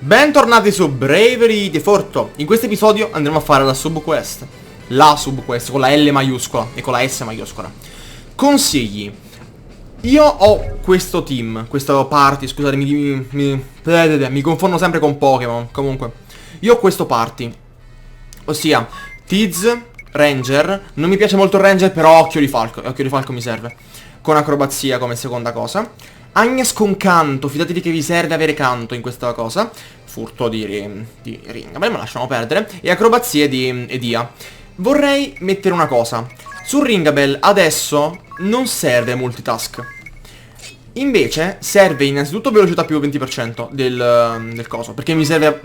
Bentornati su Bravery di Forto. In questo episodio andremo a fare la subquest. La subquest con la L maiuscola e con la S maiuscola. Consigli. Io ho questo team, questo party, scusate, mi confondo sempre con Pokémon. Comunque, io ho questo party, ossia Tiz, Ranger. Non mi piace molto il Ranger, però Occhio di Falco mi serve. Con acrobazia come seconda cosa. Agnés con canto, fidatevi che vi serve avere canto in questa cosa. Furto di ringa, ma lasciamo perdere. E acrobazie di ITA. Vorrei mettere una cosa. Su Ringabel adesso non serve multitask. Invece serve innanzitutto velocità più 20% del coso. Perché mi serve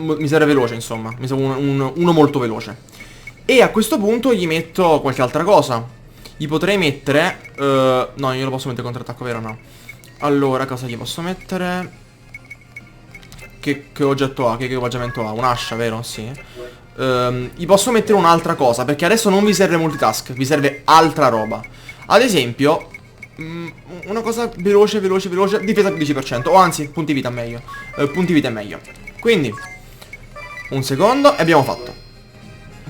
veloce, insomma. Mi serve uno molto veloce. E a questo punto gli metto qualche altra cosa. Gli potrei mettere no, io lo posso mettere contrattacco, vero o no? Allora, cosa gli posso mettere? Che oggetto ha? Che equipaggiamento ha? Un'ascia, vero? Sì. Gli posso mettere un'altra cosa, perché adesso non vi serve multitask, vi serve altra roba. Ad esempio, una cosa veloce, difesa più 10%, o anzi, punti vita meglio. Punti vita è meglio. Quindi, un secondo e abbiamo fatto.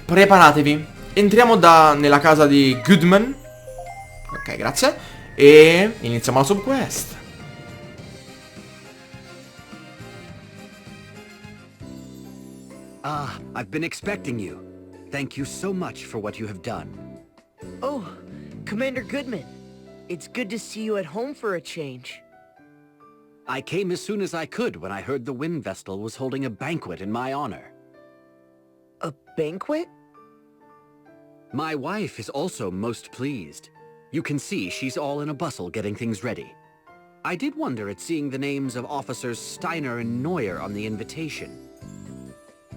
Preparatevi. Entriamo nella casa di Goodman. Ok, grazie. E iniziamo la subquest. Ah, I've been expecting you. Thank you so much for what you have done. Oh, Commander Goodman. It's good to see you at home for a change. I came as soon as I could when I heard the Wind Vestal was holding a banquet in my honor. A banquet? My wife is also most pleased. You can see she's all in a bustle getting things ready. I did wonder at seeing the names of Officers Steiner and Neuer on the invitation.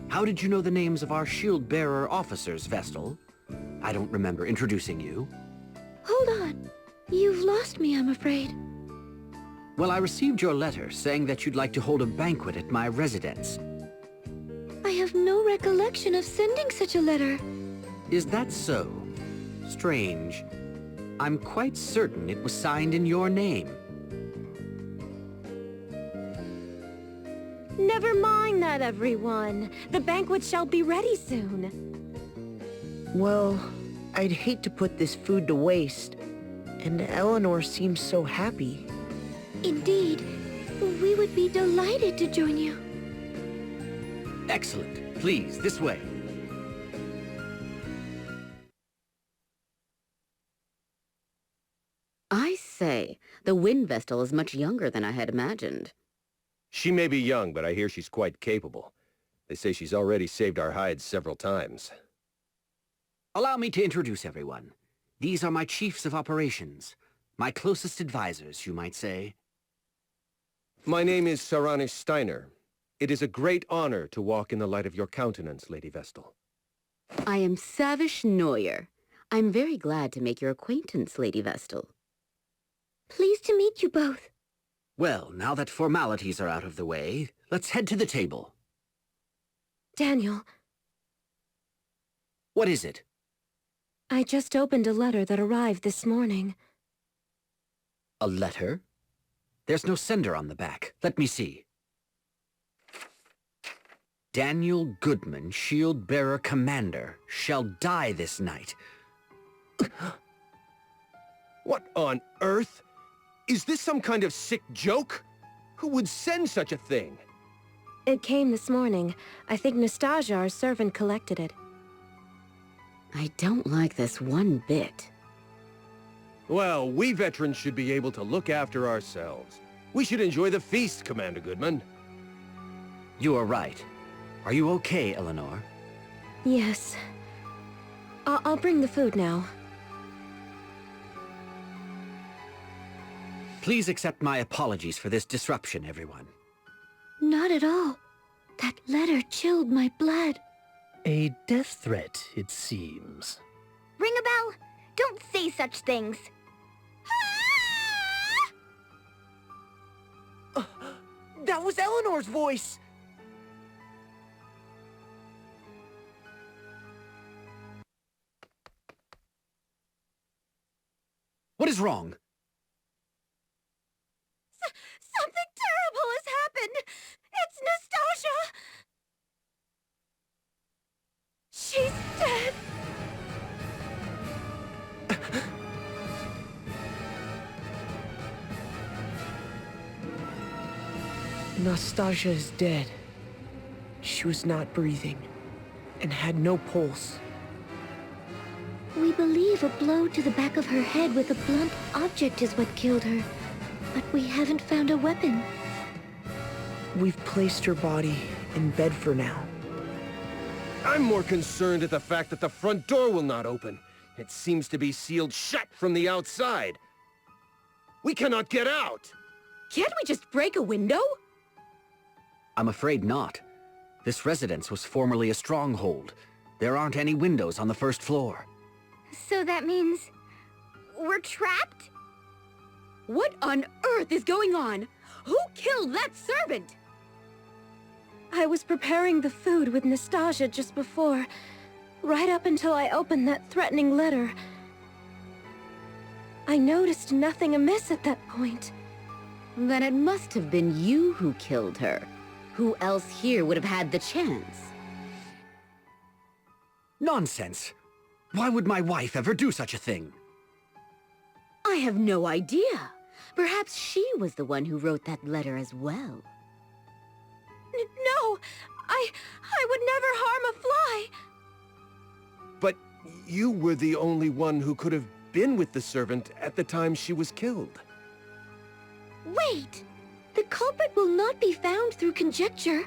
How did you know the names of our shield-bearer officers, Vestal? I don't remember introducing you. Hold on. You've lost me, I'm afraid. Well, I received your letter saying that you'd like to hold a banquet at my residence. I have no recollection of sending such a letter. Is that so? Strange. I'm quite certain it was signed in your name. Never mind that, everyone. The banquet shall be ready soon. Well, I'd hate to put this food to waste. And Eleanor seems so happy. Indeed. We would be delighted to join you. Excellent. Please, this way. I say, the Wind Vestal is much younger than I had imagined. She may be young, but I hear she's quite capable. They say she's already saved our hides several times. Allow me to introduce everyone. These are my chiefs of operations. My closest advisors, you might say. My name is Saranish Steiner. It is a great honor to walk in the light of your countenance, Lady Vestal. I am Savish Neuer. I'm very glad to make your acquaintance, Lady Vestal. Pleased to meet you both. Well, now that formalities are out of the way, let's head to the table. Daniel, What is it? I just opened a letter that arrived this morning. A letter? There's no sender on the back. Let me see. Daniel Goodman, Shield-Bearer Commander, shall die this night. What on earth? Is this some kind of sick joke? Who would send such a thing? It came this morning. I think Nastasia, our servant, collected it. I don't like this one bit. Well, we veterans should be able to look after ourselves. We should enjoy the feast, Commander Goodman. You are right. Are you okay, Eleanor? Yes. I'll bring the food now. Please accept my apologies for this disruption, everyone. Not at all. That letter chilled my blood. A death threat, it seems. Ring a bell? Don't say such things. That was Eleanor's voice! What is wrong? Something terrible has happened! It's Nastasia! Nastasia is dead. She was not breathing and had no pulse. We believe a blow to the back of her head with a blunt object is what killed her, but we haven't found a weapon. We've placed her body in bed for now. I'm more concerned at the fact that the front door will not open. It seems to be sealed shut from the outside. We cannot get out! Can't we just break a window? I'm afraid not. This residence was formerly a stronghold. There aren't any windows on the first floor. So that means we're trapped? What on earth is going on? Who killed that servant? I was preparing the food with Nastasia just before, right up until I opened that threatening letter. I noticed nothing amiss at that point. Then it must have been you who killed her. Who else here would have had the chance? Nonsense! Why would my wife ever do such a thing? I have no idea. Perhaps she was the one who wrote that letter as well. No! I would never harm a fly! But you were the only one who could have been with the servant at the time she was killed. Wait! The culprit will not be found through conjecture.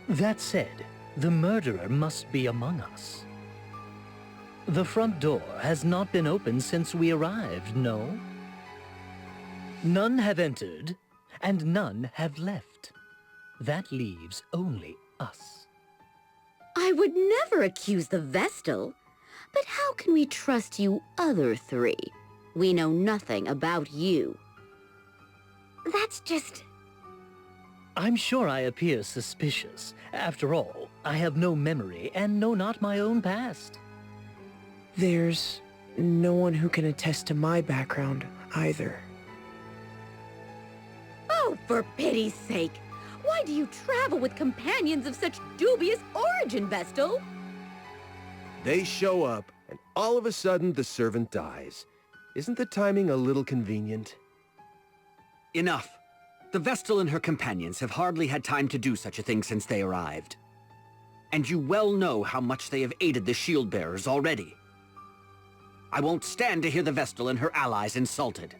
That said, the murderer must be among us. The front door has not been opened since we arrived, no? None have entered, and none have left. That leaves only us. I would never accuse the Vestal. But how can we trust you other three? We know nothing about you. That's just... I'm sure I appear suspicious. After all, I have no memory and know not my own past. There's no one who can attest to my background either. Oh, for pity's sake! Why do you travel with companions of such dubious origin, Vestal? They show up, and all of a sudden the servant dies. Isn't the timing a little convenient? Enough. The Vestal and her companions have hardly had time to do such a thing since they arrived. And you well know how much they have aided the shield-bearers already. I won't stand to hear the Vestal and her allies insulted.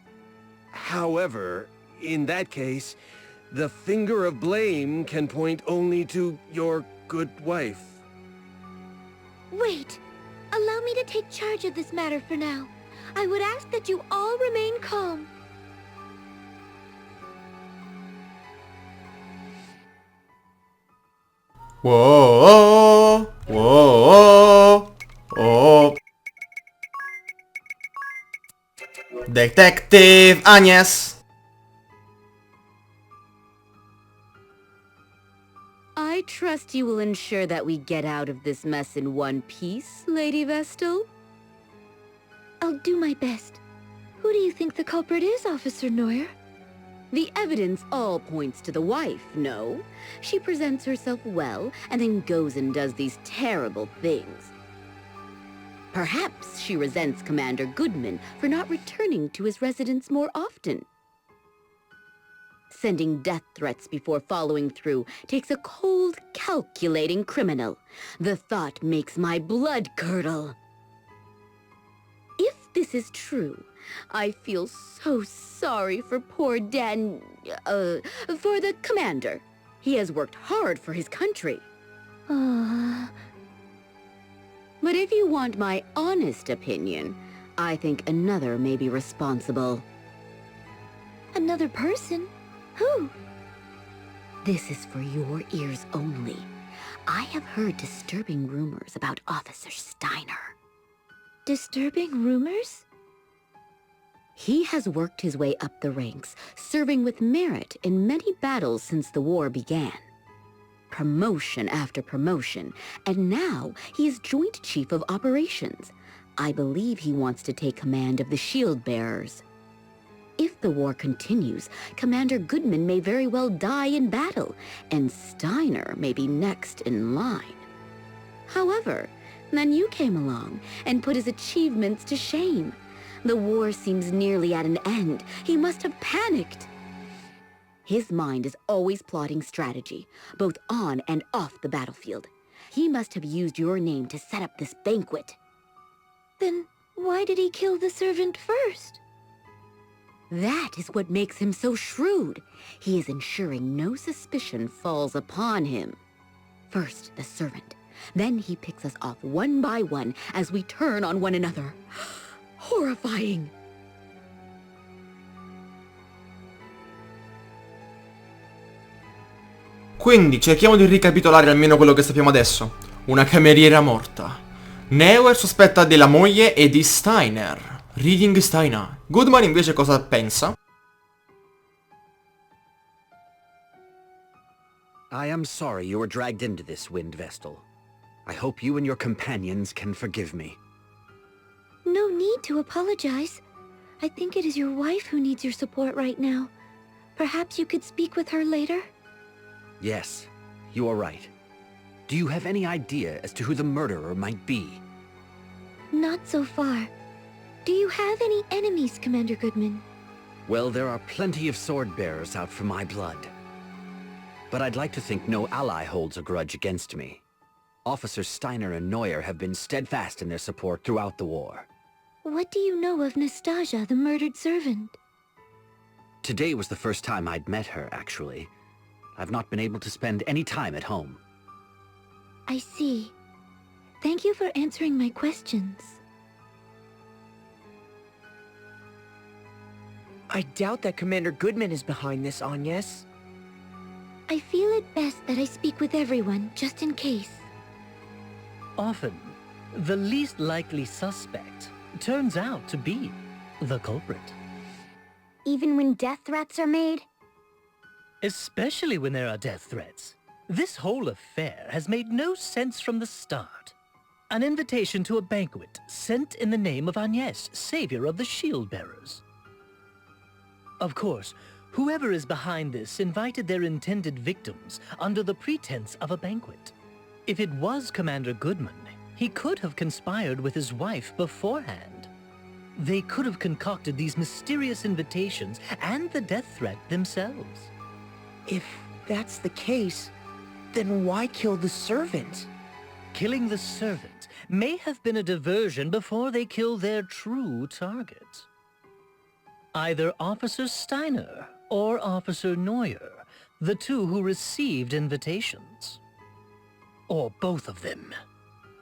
However, in that case, the finger of blame can point only to your good wife. Wait! Allow me to take charge of this matter for now. I would ask that you all remain calm. Whoa, whoa, whoa. Detective Agnés. I trust you will ensure that we get out of this mess in one piece, Lady Vestal. I'll do my best. Who do you think the culprit is, Officer Neuer? The evidence all points to the wife, no? She presents herself well, and then goes and does these terrible things. Perhaps she resents Commander Goodman for not returning to his residence more often. Sending death threats before following through takes a cold, calculating criminal. The thought makes my blood curdle. If this is true, I feel so sorry for poor for the commander. He has worked hard for his country. But if you want my honest opinion, I think another may be responsible. Another person? Who? This is for your ears only. I have heard disturbing rumors about Officer Steiner. Disturbing rumors? He has worked his way up the ranks, serving with merit in many battles since the war began. Promotion after promotion, and now he is Joint Chief of Operations. I believe he wants to take command of the shield-bearers. If the war continues, Commander Goodman may very well die in battle, and Steiner may be next in line. However, then you came along and put his achievements to shame. The war seems nearly at an end. He must have panicked. His mind is always plotting strategy, both on and off the battlefield. He must have used your name to set up this banquet. Then why did he kill the servant first? That is what makes him so shrewd. He is ensuring no suspicion falls upon him. First, the servant. Then he picks us off one by one as we turn on one another. Horrifying. Quindi cerchiamo di ricapitolare almeno quello che sappiamo adesso. Una cameriera morta. Neuer sospetta della moglie e di Steiner. Reading Steiner. Goodman invece cosa pensa? I am sorry you were dragged into this, Wind Vestal. I hope you and your companions can forgive me. No need to apologize. I think it is your wife who needs your support right now. Perhaps you could speak with her later? Yes, you are right. Do you have any idea as to who the murderer might be? Not so far. Do you have any enemies, Commander Goodman? Well, there are plenty of sword-bearers out for my blood. But I'd like to think no ally holds a grudge against me. Officers Steiner and Neuer have been steadfast in their support throughout the war. What do you know of Nastasia, the murdered servant? Today was the first time I'd met her, actually. I've not been able to spend any time at home. I see. Thank you for answering my questions. I doubt that Commander Goodman is behind this, Agnés. I feel it best that I speak with everyone, just in case. Often, the least likely suspect turns out to be the culprit. Even when death threats are made? Especially when there are death threats. This whole affair has made no sense from the start. An invitation to a banquet sent in the name of Agnés, savior of the shield-bearers. Of course, whoever is behind this invited their intended victims under the pretense of a banquet. If it was Commander Goodman, he could have conspired with his wife beforehand. They could have concocted these mysterious invitations and the death threat themselves. If that's the case, then why kill the servant? Killing the servant may have been a diversion before they kill their true target. Either Officer Steiner or Officer Neuer, the two who received invitations. Or both of them.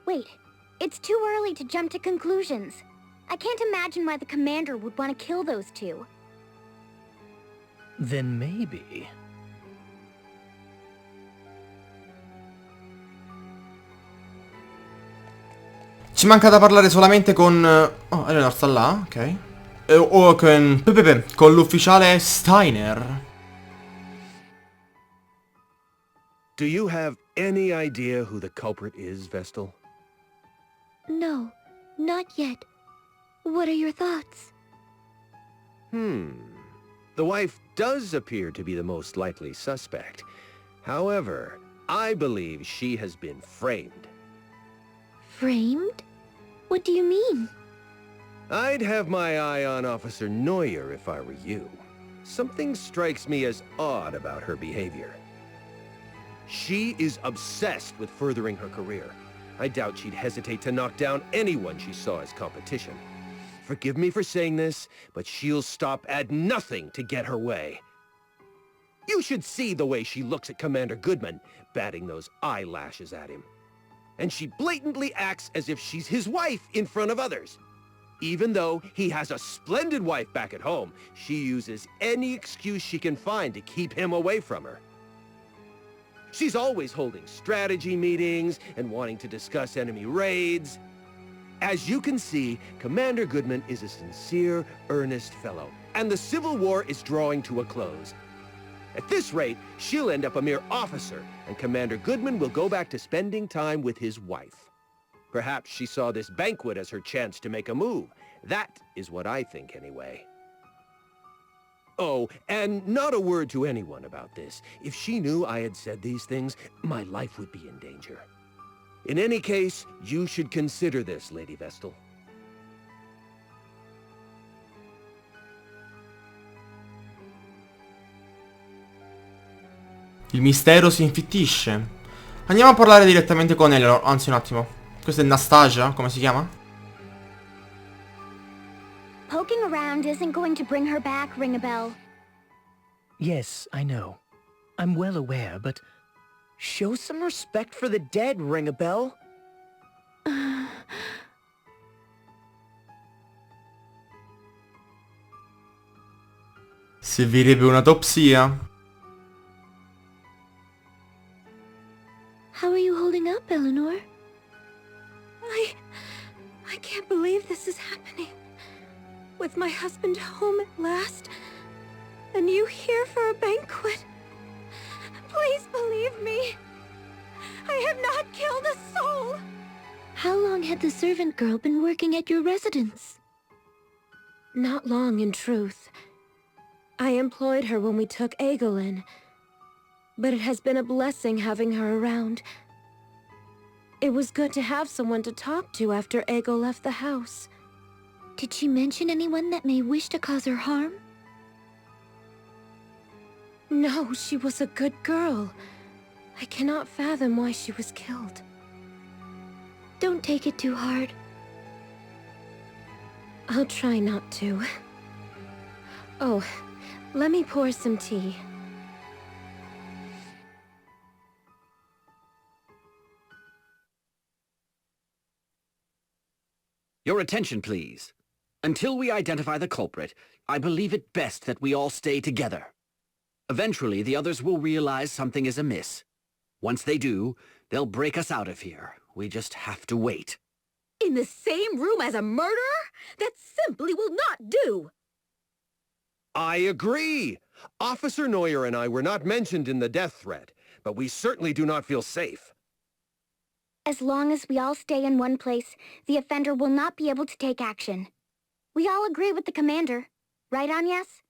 Wait, it's too early to jump to conclusions. I can't imagine why the commander would want to kill those two. Then maybe... Ci manca da parlare solamente con... Oh, Eleanor sta là, ok. O con l'ufficiale Steiner. Do you have any idea who the culprit is, Vestal? No, not yet. What are your thoughts? The wife does appear to be the most likely suspect. However, I believe she has been framed. Framed? What do you mean? I'd have my eye on Officer Neuer if I were you. Something strikes me as odd about her behavior. She is obsessed with furthering her career. I doubt she'd hesitate to knock down anyone she saw as competition. Forgive me for saying this, but she'll stop at nothing to get her way. You should see the way she looks at Commander Goodman, batting those eyelashes at him. And she blatantly acts as if she's his wife in front of others. Even though he has a splendid wife back at home, she uses any excuse she can find to keep him away from her. She's always holding strategy meetings and wanting to discuss enemy raids. As you can see, Commander Goodman is a sincere, earnest fellow, and the Civil War is drawing to a close. At this rate, she'll end up a mere officer, and Commander Goodman will go back to spending time with his wife. Perhaps she saw this banquet as her chance to make a move. That is what I think, anyway. Oh, and not a word to anyone about this. If she knew I had said these things, my life would be in danger. In any case, you should consider this, Lady Vestal. Il mistero si infittisce. Andiamo a parlare direttamente con Eleanor. Anzi, un attimo. Questa è Nastasia, come si chiama? Poking around isn't going to bring her back, Ring-a-Bell. Yes, I know. I'm well aware, but... Show some respect for the dead, Ring-a-Bell. Servirebbe un'autopsia. How are you holding up, Eleanor? I can't believe this is happening. With my husband home at last, and you here for a banquet. Please believe me. I have not killed a soul. How long had the servant girl been working at your residence? Not long, in truth. I employed her when we took Egil in, but it has been a blessing having her around. It was good to have someone to talk to after Egil left the house. Did she mention anyone that may wish to cause her harm? No, she was a good girl. I cannot fathom why she was killed. Don't take it too hard. I'll try not to. Oh, let me pour some tea. Your attention, please. Until we identify the culprit, I believe it best that we all stay together. Eventually, the others will realize something is amiss. Once they do, they'll break us out of here. We just have to wait. In the same room as a murderer? That simply will not do! I agree! Officer Neuer and I were not mentioned in the death threat, but we certainly do not feel safe. As long as we all stay in one place, the offender will not be able to take action. We all agree with the commander. Right, Agnés?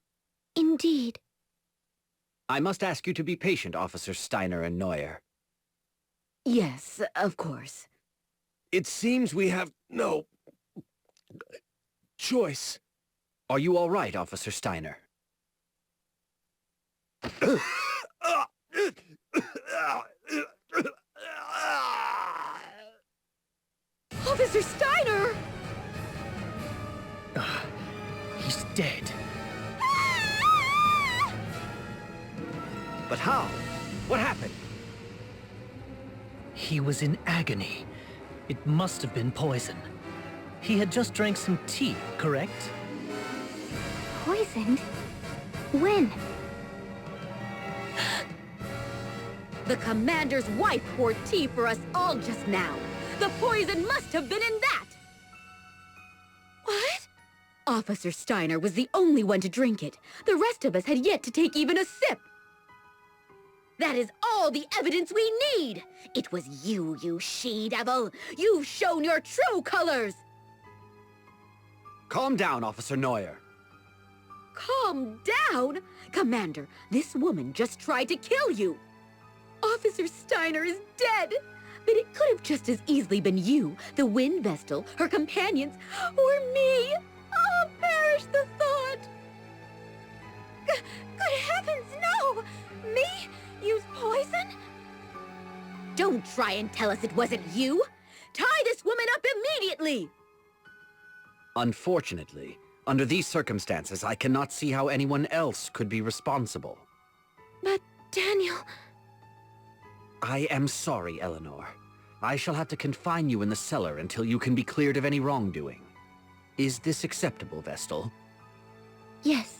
Indeed. I must ask you to be patient, Officers Steiner and Neuer. Yes, of course. It seems we have no choice. Are you all right, Officer Steiner? Officer Steiner! He's dead. But how? What happened? He was in agony. It must have been poison. He had just drank some tea, correct? Poisoned? When? The commander's wife poured tea for us all just now. The poison must have been in that! What? Officer Steiner was the only one to drink it. The rest of us had yet to take even a sip. That is all the evidence we need! It was you, you she-devil! You've shown your true colors! Calm down, Officer Neuer. Calm down? Commander, this woman just tried to kill you! Officer Steiner is dead! But it could have just as easily been you, the Wind Vestal, her companions, or me! Oh, perish the thought! Good heavens, no! Me? Use poison? Don't try and tell us it wasn't you! Tie this woman up immediately! Unfortunately, under these circumstances, I cannot see how anyone else could be responsible. But, Daniel... I am sorry, Eleanor. I shall have to confine you in the cellar until you can be cleared of any wrongdoing. Is this acceptable, Vestal? Yes.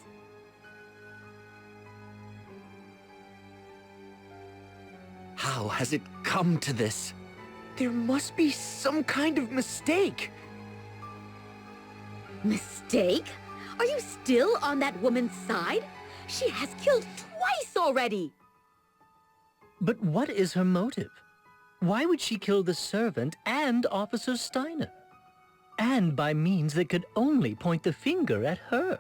How has it come to this? There must be some kind of mistake. Mistake? Are you still on that woman's side? She has killed twice already! But what is her motive? Why would she kill the servant and Officer Steiner? And by means that could only point the finger at her.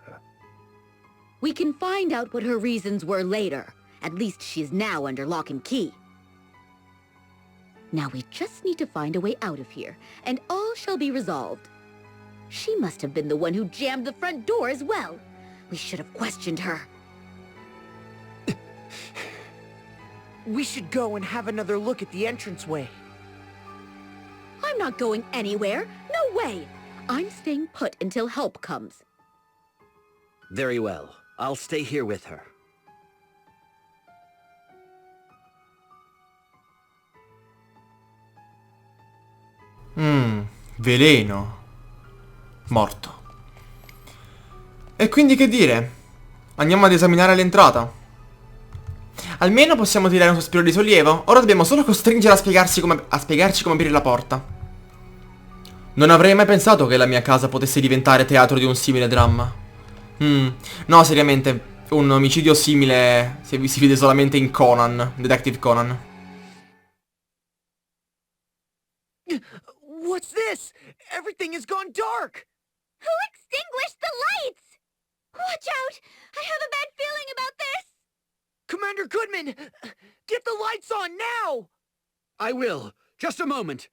We can find out what her reasons were later. At least she is now under lock and key. Now we just need to find a way out of here, and all shall be resolved. She must have been the one who jammed the front door as well. We should have questioned her. We should go and have another look at the entranceway. I'm not going anywhere. No way. I'm staying put until help comes. Very well. I'll stay here with her. Veleno. Morto. E quindi che dire? Andiamo ad esaminare l'entrata. Almeno possiamo tirare un sospiro di sollievo. Ora dobbiamo solo costringere a spiegarci come aprire la porta. Non avrei mai pensato che la mia casa potesse diventare teatro di un simile dramma. No, seriamente, un omicidio simile si vede solamente in Conan, Detective Conan. What's this? Everything has gone dark! Who extinguished the lights? Watch out! I have a bad feeling about this! Commander Goodman! Get the lights on now! I will. Just a moment.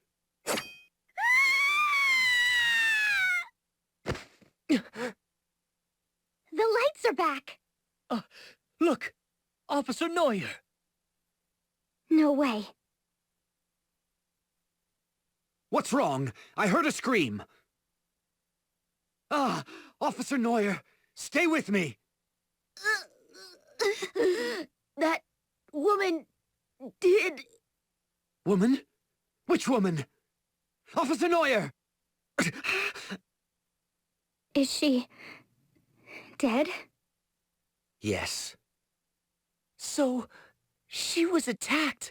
The lights are back! Look! Officer Neuer! No way. What's wrong? I heard a scream. Ah, Officer Neuer, stay with me. That woman did... Woman? Which woman? Officer Neuer! Is she... dead? Yes. So, she was attacked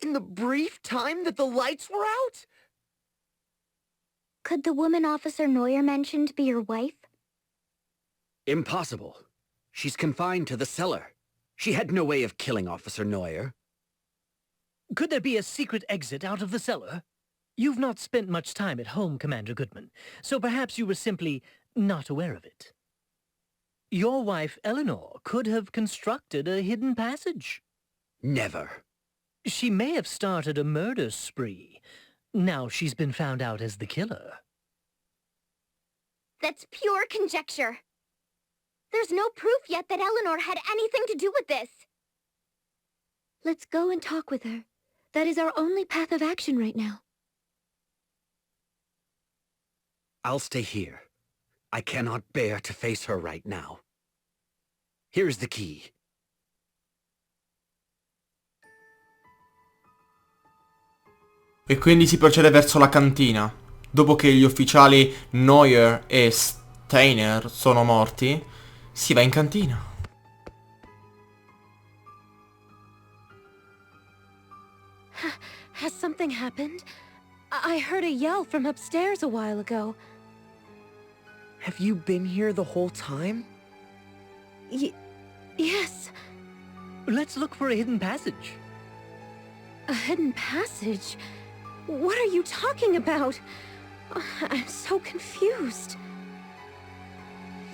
in the brief time that the lights were out? Could the woman Officer Neuer mentioned be your wife? Impossible. She's confined to the cellar. She had no way of killing Officer Neuer. Could there be a secret exit out of the cellar? You've not spent much time at home, Commander Goodman, so perhaps you were simply not aware of it. Your wife, Eleanor, could have constructed a hidden passage. Never. She may have started a murder spree. Now she's been found out as the killer. That's pure conjecture. There's no proof yet that Eleanor had anything to do with this. Let's go and talk with her. That is our only path of action right now. I'll stay here. I cannot bear to face her right now. Here's the key. E quindi si procede verso la cantina. Dopo che gli ufficiali Neuer e Steiner sono morti, si va in cantina. Has something happened? I heard a yell from upstairs a while ago. Have you been here the whole time? Yes. Let's look for a hidden passage. A hidden passage? What are you talking about? I'm so confused.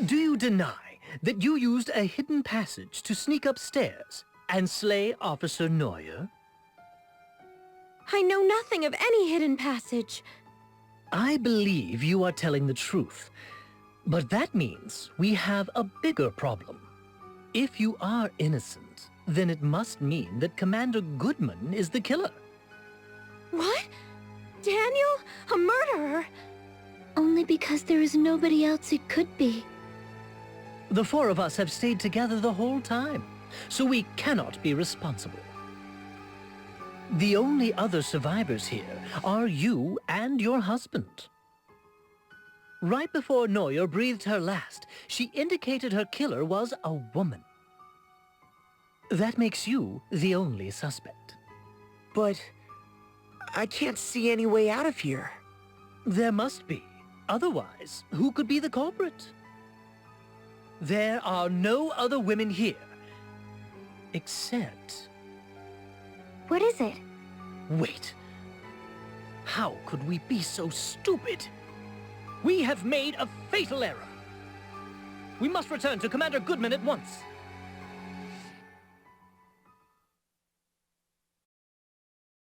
Do you deny that you used a hidden passage to sneak upstairs and slay Officer Neuer? I know nothing of any hidden passage. I believe you are telling the truth. But that means we have a bigger problem. If you are innocent, then it must mean that Commander Goodman is the killer. What? Daniel? A murderer? Only because there is nobody else it could be. The four of us have stayed together the whole time, so we cannot be responsible. The only other survivors here are you and your husband. Right before Neuer breathed her last, she indicated her killer was a woman. That makes you the only suspect. But I can't see any way out of here. There must be. Otherwise, who could be the culprit? There are no other women here. Except... What is it? Wait. How could we be so stupid? We have made a fatal error. We must return to Commander Goodman at once.